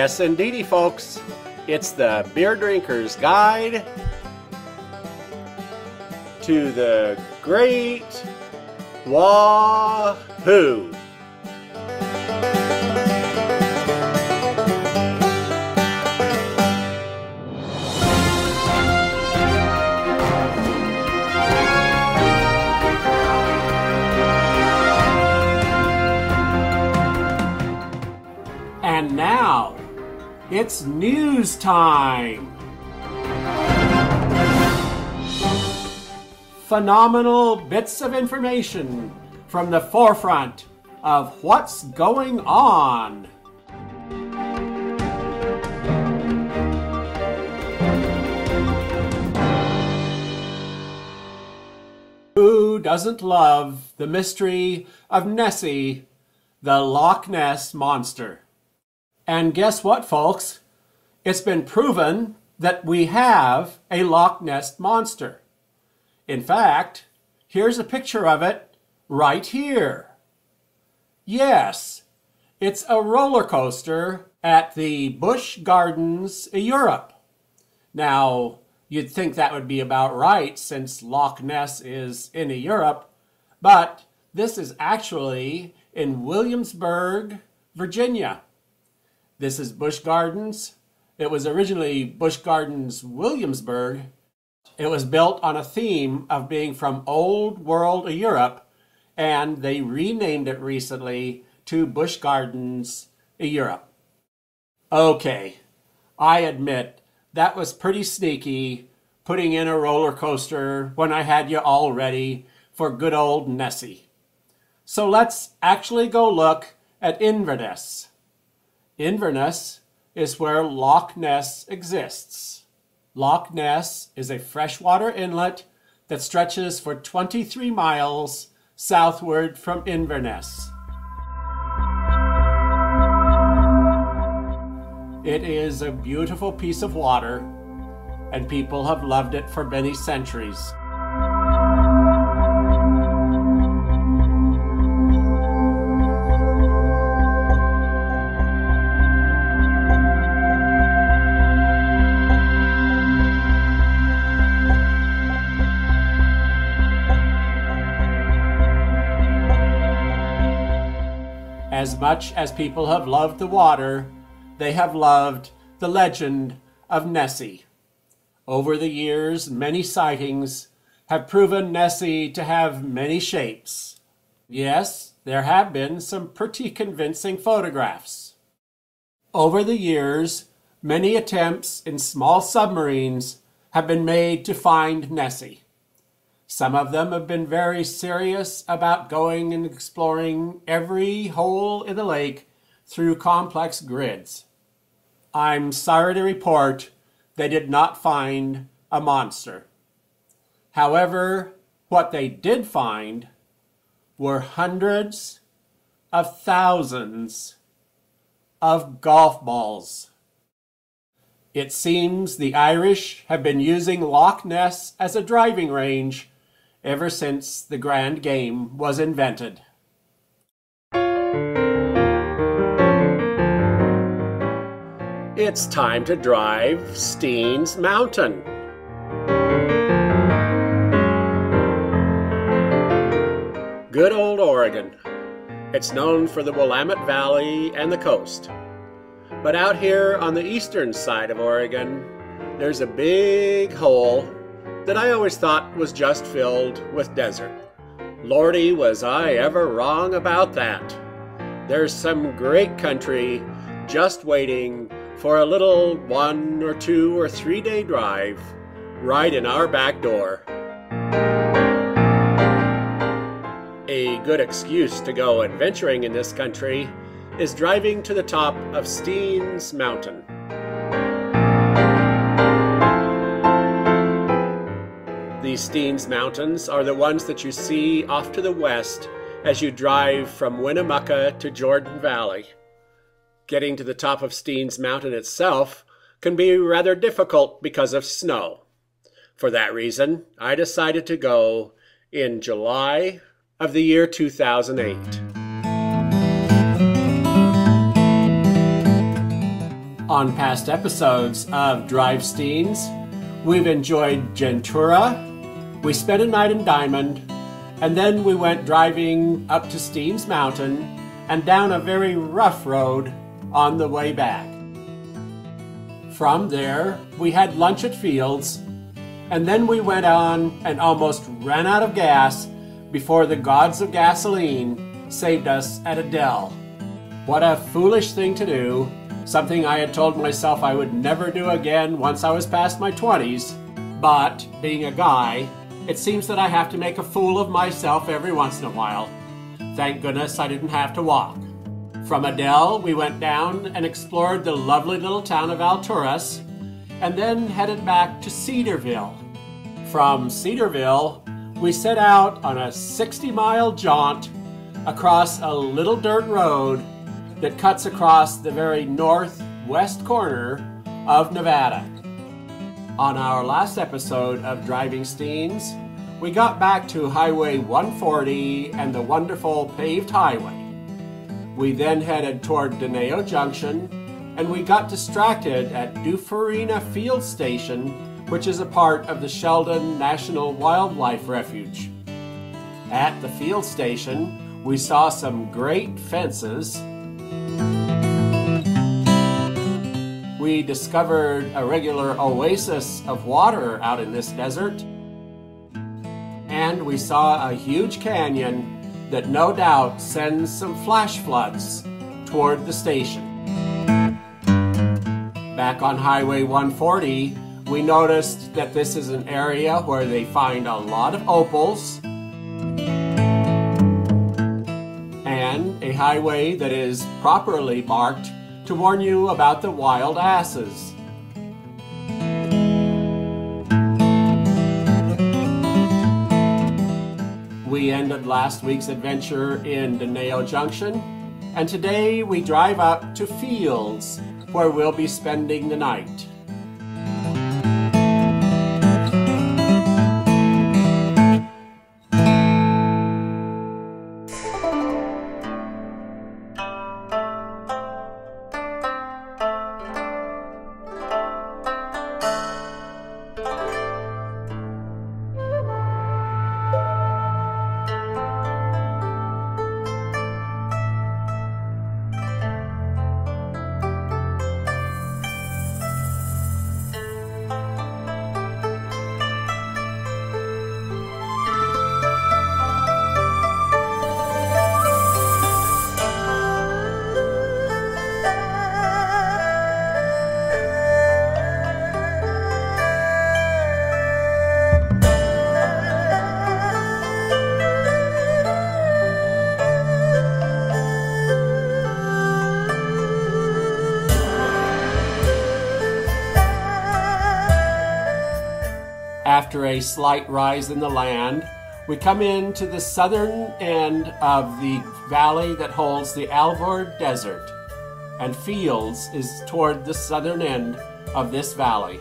Yes, indeedy, folks. It's the beer drinker's guide to the Great Wahoo. And now, it's news time! Phenomenal bits of information from the forefront of what's going on. Who doesn't love the mystery of Nessie, the Loch Ness monster? And guess what, folks? It's been proven that we have a Loch Ness monster. In fact, here's a picture of it right here. Yes, it's a roller coaster at the Busch Gardens, Europe. Now, you'd think that would be about right since Loch Ness is in Europe, but this is actually in Williamsburg, Virginia. This is Busch Gardens. It was originally Busch Gardens, Williamsburg. It was built on a theme of being from Old World Europe, and they renamed it recently to Busch Gardens, Europe. Okay, I admit that was pretty sneaky, putting in a roller coaster when I had you all ready for good old Nessie. So let's actually go look at Inverness. Inverness is where Loch Ness exists. Loch Ness is a freshwater inlet that stretches for 23 miles southward from Inverness. It is a beautiful piece of water, and people have loved it for many centuries. As much as people have loved the water, they have loved the legend of Nessie. Over the years, many sightings have proven Nessie to have many shapes. Yes, there have been some pretty convincing photographs. Over the years, many attempts in small submarines have been made to find Nessie. Some of them have been very serious about going and exploring every hole in the lake through complex grids. I'm sorry to report they did not find a monster. However, what they did find were hundreds of thousands of golf balls. It seems the Irish have been using Loch Ness as a driving range ever since the grand game was invented. It's time to drive Steens Mountain. Good old Oregon. It's known for the Willamette Valley and the coast. But out here on the eastern side of Oregon, there's a big hole that I always thought was just filled with desert. Lordy, was I ever wrong about that. There's some great country just waiting for a little 1 or 2 or 3 day drive right in our back door. A good excuse to go adventuring in this country is driving to the top of Steens Mountain. These Steens Mountains are the ones that you see off to the west as you drive from Winnemucca to Jordan Valley. Getting to the top of Steens Mountain itself can be rather difficult because of snow. For that reason, I decided to go in July of the year 2008. On past episodes of Drive Steens, we've enjoyed Gentura, we spent a night in Diamond, and then we went driving up to Steens Mountain and down a very rough road on the way back. From there, we had lunch at Fields, and then we went on and almost ran out of gas before the gods of gasoline saved us at Adele. What a foolish thing to do, something I had told myself I would never do again once I was past my 20s, but being a guy, it seems that I have to make a fool of myself every once in a while. Thank goodness I didn't have to walk. From Adele, we went down and explored the lovely little town of Alturas, and then headed back to Cedarville. From Cedarville, we set out on a 60-mile jaunt across a little dirt road that cuts across the very northwest corner of Nevada. On our last episode of Driving Steens, we got back to Highway 140 and the wonderful paved highway. We then headed toward Deneo Junction, and we got distracted at Dufarina Field Station, which is a part of the Sheldon National Wildlife Refuge. At the field station, we saw some great fences. We discovered a regular oasis of water out in this desert. And we saw a huge canyon that no doubt sends some flash floods toward the station. Back on Highway 140, we noticed that this is an area where they find a lot of opals and a highway that is properly marked to warn you about the wild asses. We ended last week's adventure in Deneo Junction, and today we drive up to Fields, where we'll be spending the night. After a slight rise in the land, we come into the southern end of the valley that holds the Alvord Desert, and Fields is toward the southern end of this valley.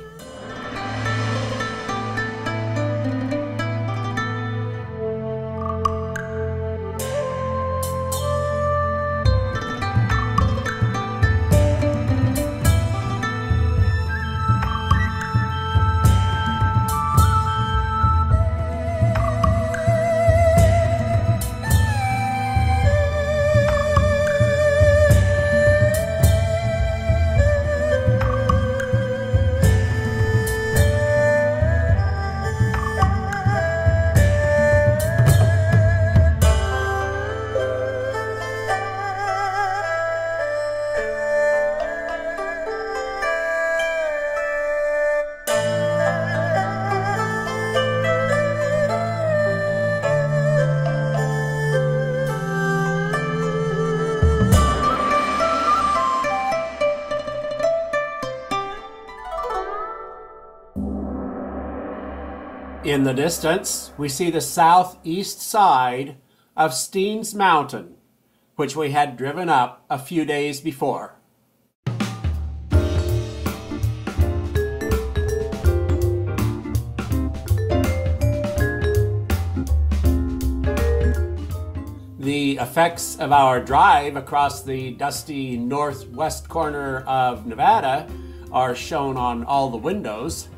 In the distance, we see the southeast side of Steens Mountain, which we had driven up a few days before. The effects of our drive across the dusty northwest corner of Nevada are shown on all the windows.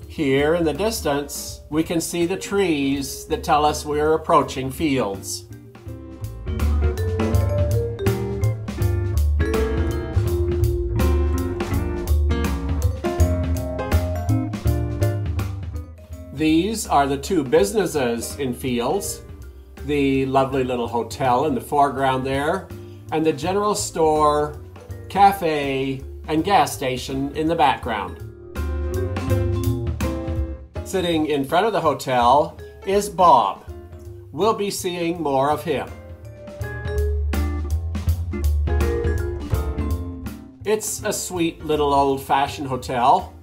Here in the distance, we can see the trees that tell us we're approaching fields. These are the two businesses in Fields, the lovely little hotel in the foreground there, and the general store, cafe, and gas station in the background. Sitting in front of the hotel is Bob. We'll be seeing more of him. It's a sweet little old-fashioned hotel.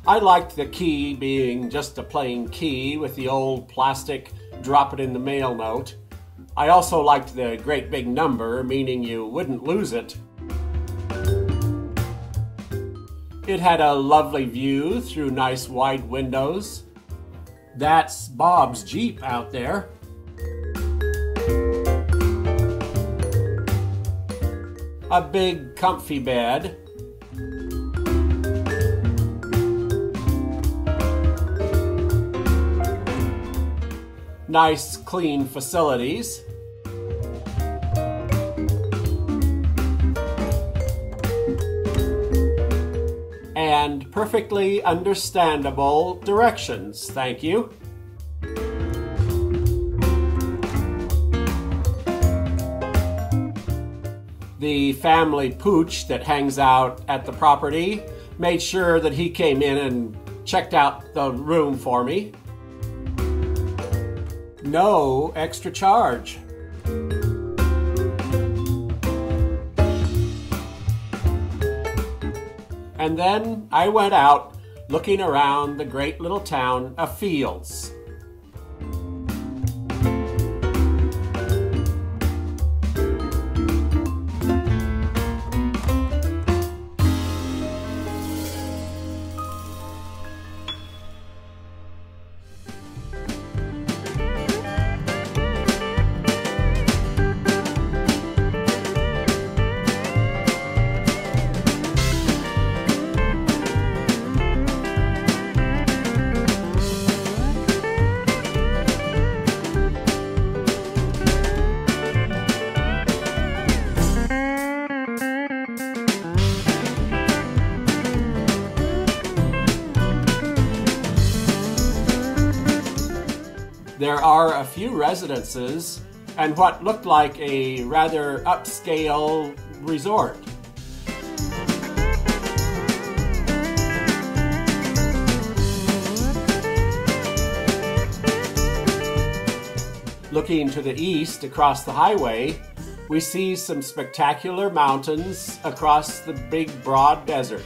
I liked the key being just a plain key with the old plastic drop it in the mail note. I also liked the great big number, meaning you wouldn't lose it. It had a lovely view through nice wide windows. That's Bob's Jeep out there. A big comfy bed. Nice clean facilities. And perfectly understandable directions, thank you. The family pooch that hangs out at the property made sure that he came in and checked out the room for me. No extra charge. And then I went out looking around the great little town of Fields. There are a few residences and what looked like a rather upscale resort. Looking to the east across the highway, we see some spectacular mountains across the big broad desert.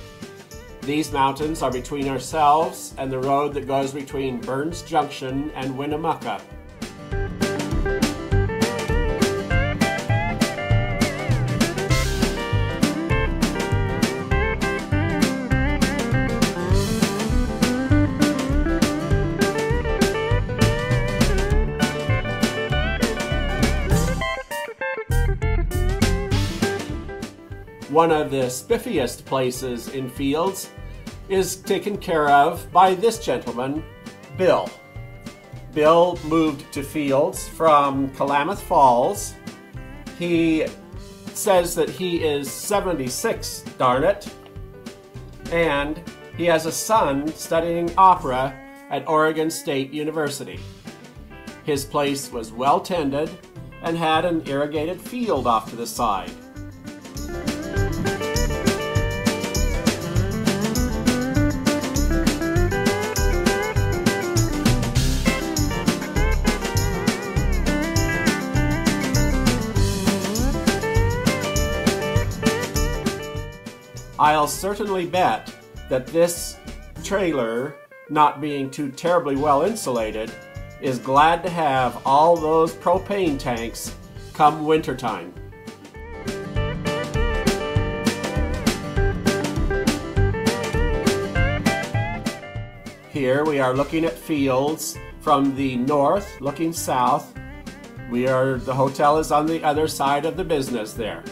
These mountains are between ourselves and the road that goes between Burns Junction and Winnemucca. One of the spiffiest places in Fields is taken care of by this gentleman, Bill. Bill moved to Fields from Klamath Falls. He says that he is 76, darn it, and he has a son studying opera at Oregon State University. His place was well tended and had an irrigated field off to the side. I'll certainly bet that this trailer not being too terribly well insulated, is glad to have all those propane tanks come wintertime. Here we are looking at fields from the north looking south. The hotel is on the other side of the business there.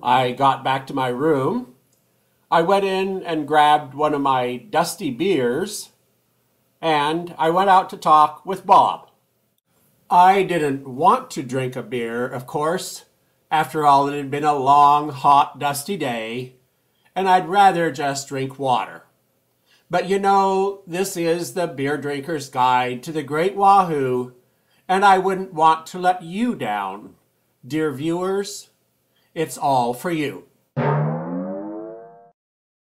I got back to my room. I went in and grabbed one of my dusty beers, and I went out to talk with Bob. I didn't want to drink a beer, of course. After all, it had been a long, hot, dusty day, and I'd rather just drink water. But you know, this is the Beer Drinker's Guide to the Great Wahoo, and I wouldn't want to let you down. Dear viewers, it's all for you.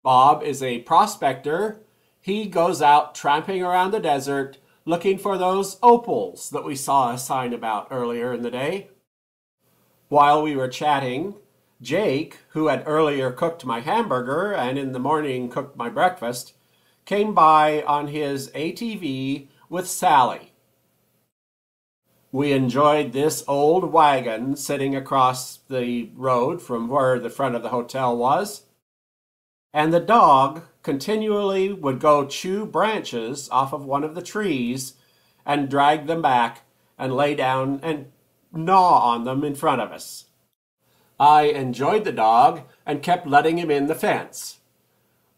Bob is a prospector. He goes out tramping around the desert looking for those opals that we saw a sign about earlier in the day. While we were chatting, Jake, who had earlier cooked my hamburger and in the morning cooked my breakfast, came by on his ATV with Sally. We enjoyed this old wagon sitting across the road from where the front of the hotel was. And the dog continually would go chew branches off of one of the trees and drag them back and lay down and gnaw on them in front of us. I enjoyed the dog and kept letting him in the fence.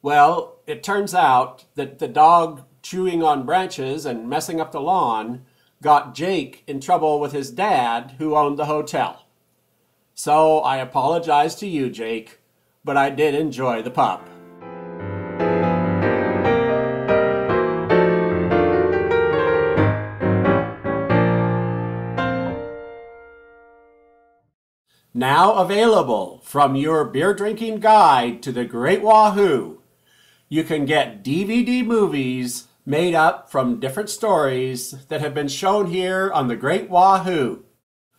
Well, it turns out that the dog chewing on branches and messing up the lawn got Jake in trouble with his dad, who owned the hotel. So I apologize to you, Jake, but I did enjoy the pup. Now available from your beer drinking guide to the Great Wahoo, you can get DVD movies made up from different stories that have been shown here on the Great Wahoo.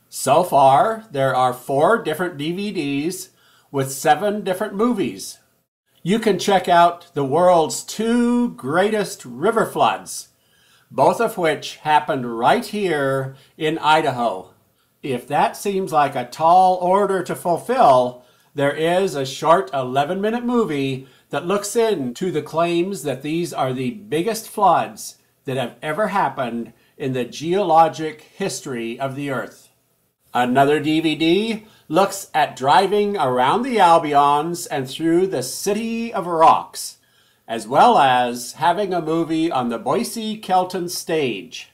So far, there are 4 different DVDs with 7 different movies. You can check out the world's 2 greatest river floods, both of which happened right here in Idaho. If that seems like a tall order to fulfill, there is a short 11-minute movie that looks into the claims that these are the biggest floods that have ever happened in the geologic history of the Earth. Another DVD looks at driving around the Albions and through the City of Rocks, as well as having a movie on the Boise Kelton stage.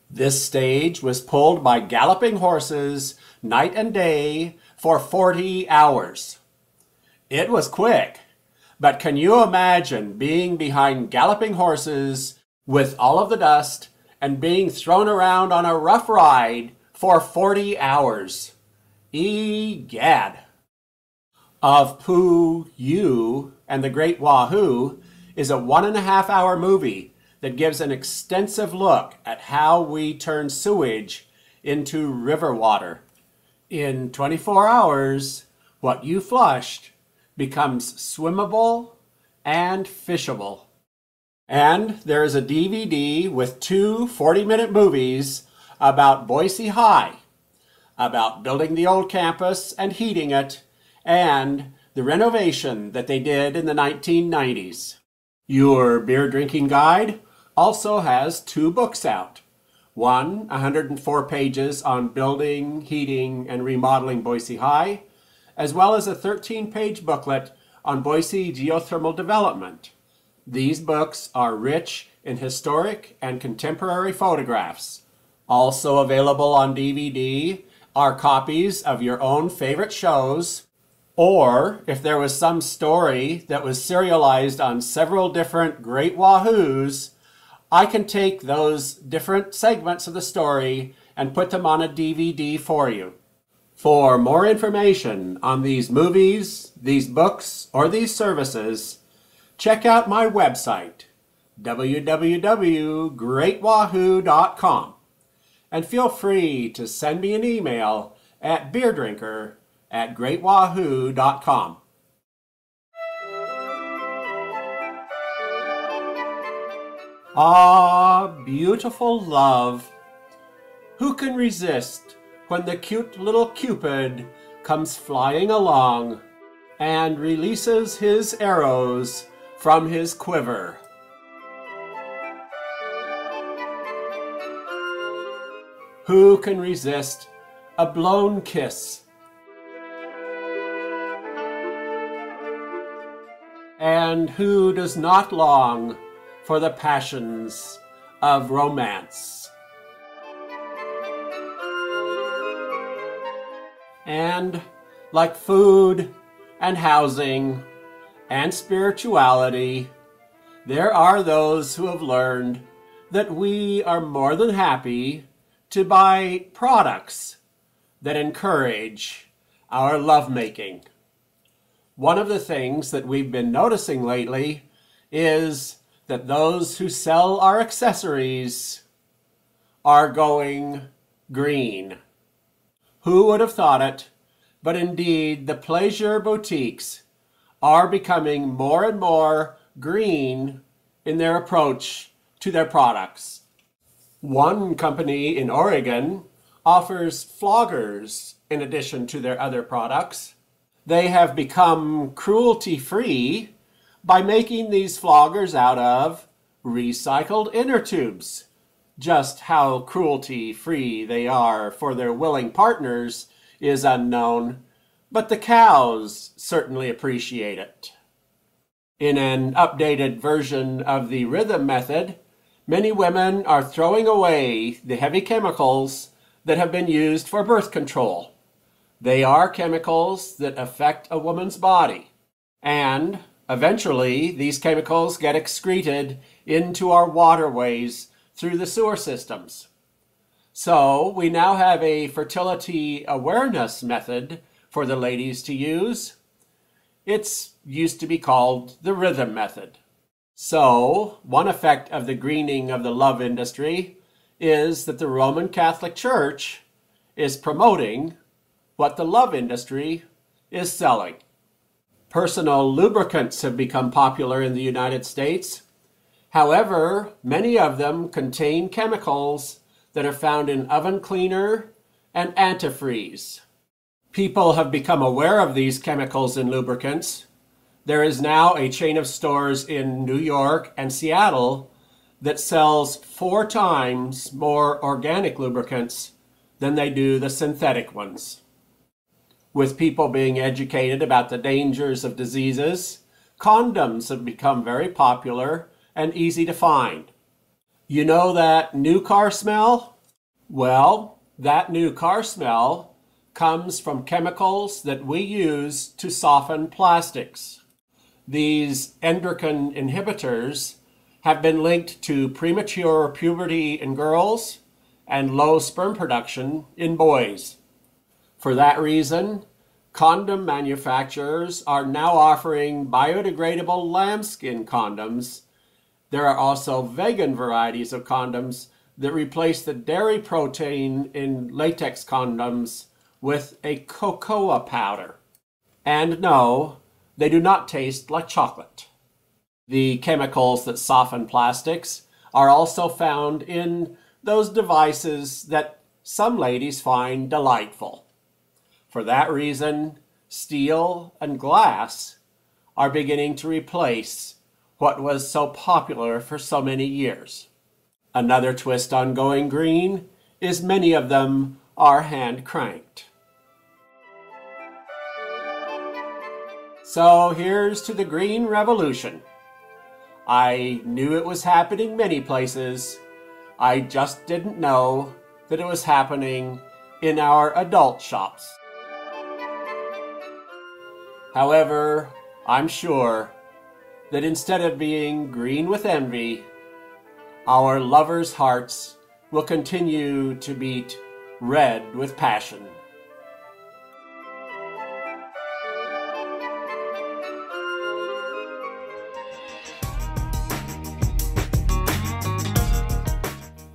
This stage was pulled by galloping horses night and day for 40 hours. It was quick, but can you imagine being behind galloping horses with all of the dust and being thrown around on a rough ride for 40 hours? Egad! Of Pooh You and the Great Wahoo is a 1.5-hour movie that gives an extensive look at how we turn sewage into river water. In 24 hours, what you flushed becomes swimmable and fishable. And there is a DVD with 2 40-minute movies about Boise High, about building the old campus and heating it, and the renovation that they did in the 1990s. Your beer drinking guide also has 2 books out. One, 104 pages on building, heating, and remodeling Boise High, as well as a 13-page booklet on Boise geothermal development. These books are rich in historic and contemporary photographs. Also available on DVD are copies of your own favorite shows, or if there was some story that was serialized on several different Great Wahoos, I can take those different segments of the story and put them on a DVD for you. For more information on these movies, these books, or these services, check out my website, www.greatwahoo.com, and feel free to send me an email at beerdrinker@greatwahoo.com. Ah, beautiful love! Who can resist when the cute little Cupid comes flying along and releases his arrows from his quiver? Who can resist a blown kiss? And who does not long for the passions of romance? And like food and housing and spirituality, there are those who have learned that we are more than happy to buy products that encourage our lovemaking. One of the things that we've been noticing lately is that those who sell our accessories are going green. Who would have thought it? But indeed, the pleasure boutiques are becoming more and more green in their approach to their products. One company in Oregon offers floggers in addition to their other products. They have become cruelty-free by making these floggers out of recycled inner tubes. Just how cruelty-free they are for their willing partners is unknown, but the cows certainly appreciate it. In an updated version of the rhythm method, many women are throwing away the heavy chemicals that have been used for birth control. They are chemicals that affect a woman's body, and eventually these chemicals get excreted into our waterways through the sewer systems. So we now have a fertility awareness method for the ladies to use. It's used to be called the rhythm method. So one effect of the greening of the love industry is that the Roman Catholic Church is promoting what the love industry is selling. Personal lubricants have become popular in the United States. However, many of them contain chemicals that are found in oven cleaner and antifreeze. People have become aware of these chemicals in lubricants. There is now a chain of stores in New York and Seattle that sells 4 times more organic lubricants than they do the synthetic ones. With people being educated about the dangers of diseases, condoms have become very popular and easy to find. You know that new car smell? Well, that new car smell comes from chemicals that we use to soften plastics. These endocrine inhibitors have been linked to premature puberty in girls and low sperm production in boys. For that reason, condom manufacturers are now offering biodegradable lambskin condoms. There are also vegan varieties of condoms that replace the dairy protein in latex condoms with a cocoa powder. And no, they do not taste like chocolate. The chemicals that soften plastics are also found in those devices that some ladies find delightful. For that reason, steel and glass are beginning to replace what was so popular for so many years. Another twist on going green is many of them are hand cranked. So here's to the green revolution. I knew it was happening many places. I just didn't know that it was happening in our adult shops. However, I'm sure that instead of being green with envy, our lovers' hearts will continue to beat red with passion.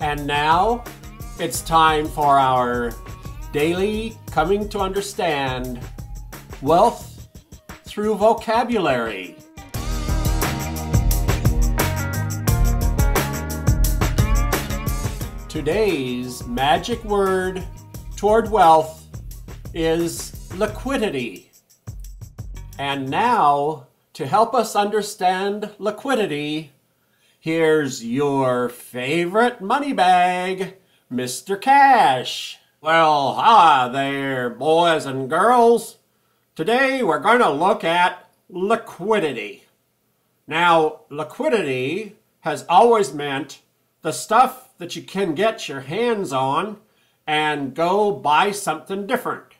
And now it's time for our daily coming to understand wealth through vocabulary. Today's magic word toward wealth is liquidity. And now, to help us understand liquidity, here's your favorite money bag, Mr. Cash. Well, hi there, boys and girls. Today we're going to look at liquidity. Now, liquidity has always meant the stuff that you can get your hands on and go buy something different.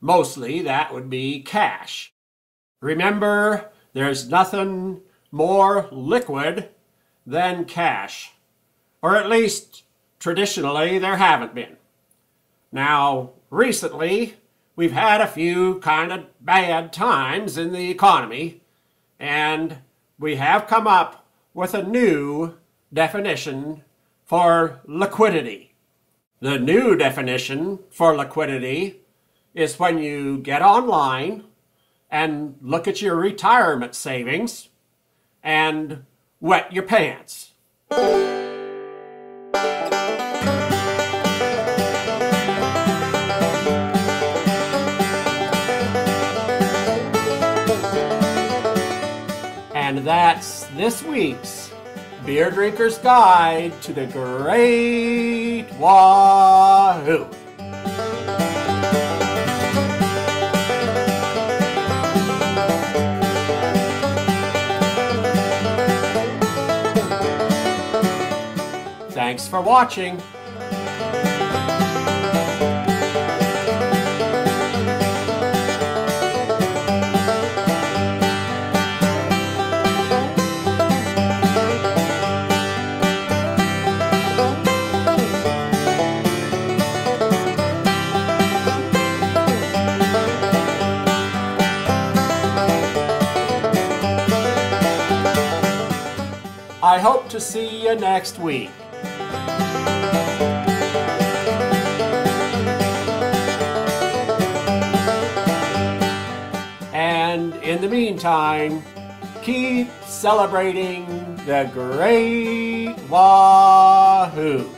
Mostly that would be cash. Remember, there's nothing more liquid than cash. Or at least, traditionally, there haven't been. Now, recently, we've had a few kind of bad times in the economy, and we have come up with a new definition for liquidity. The new definition for liquidity is when you get online and look at your retirement savings and wet your pants. And that's this week's Beer Drinker's Guide to the Great Wahoo! Thanks for watching. I hope to see you next week. And in the meantime, keep celebrating the Great Wahoo!